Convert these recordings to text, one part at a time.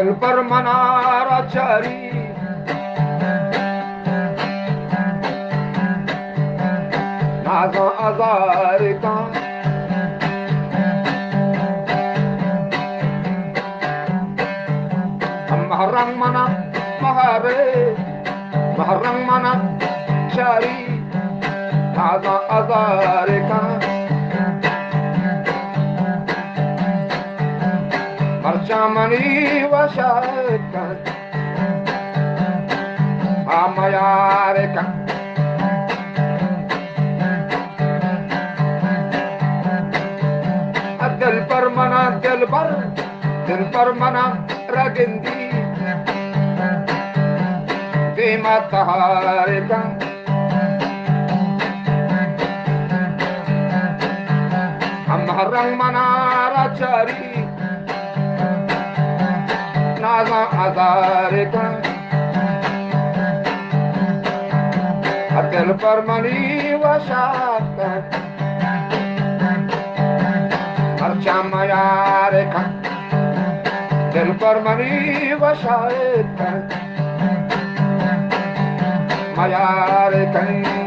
दिल पर मनारा चारी नाज़ा आज़ार का maharang mana mahare maharang mana cari naza azare ka marchamani wasaka amayare ka दिल पर मना रगंदी बेमा तहारे का हम रंग मना राचारी नाजा आजारे का दिल पर मनी वशाका Marchamayare ka दिल पर मनी वशायत मायारे कहीं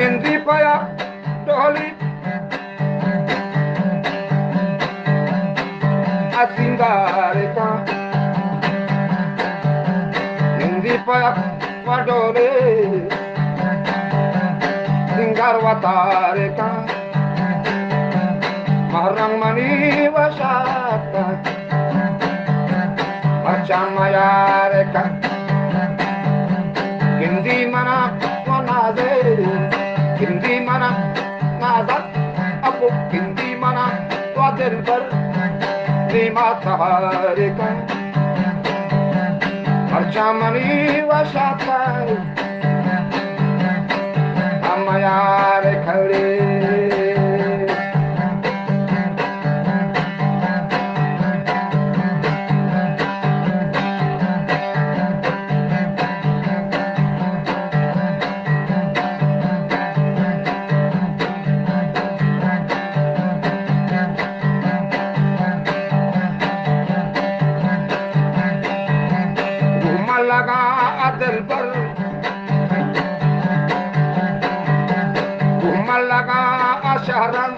निंदी पाया डोली असिंगार का निंदी पाया डोले सिंगार वतार का महारंग मनी वशाका अच्छा मायार का हिंदी मना मनाजे Hindi mana nazar abu Hindi mana तो दिल पर प्रेमा सहारे का हर्षा मनी वशाता अमयार खड़े लगा दिल पर घूमने लगा शहरन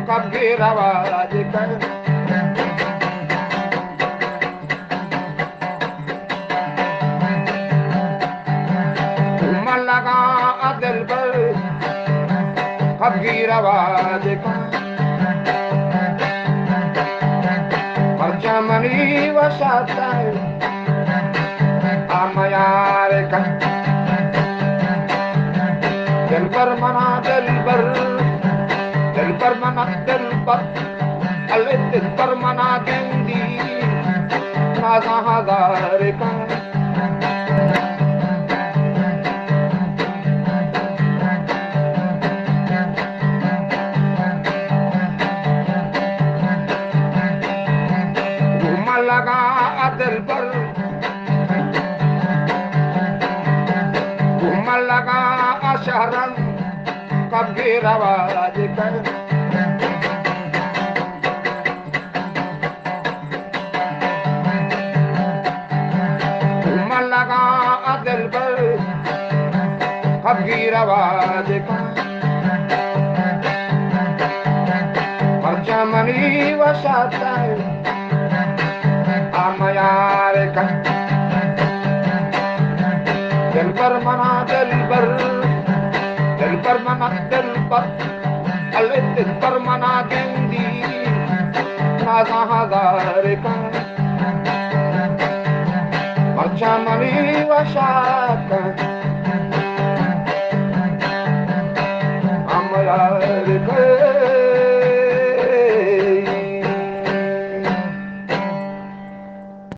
कभी रवाज कर घूमने लगा दिल पर कभी रवाज कर मनी वसाता आमयारे का दिल पर मना दिल पर मना दिल पर अले दिल पर मना गेंदी नाज़ा हज़ारे का घूमने लगा दिल पर लगा शहरन कभी रवाज कर घूमने लगा दिल पर कभी रवाज कर मनी वसाता आमयार का दिल पर मना दिल पर मना दिल पर अले दिल पर मना गेंदी नाज़ा हज़ार का अच्छा मनी वशा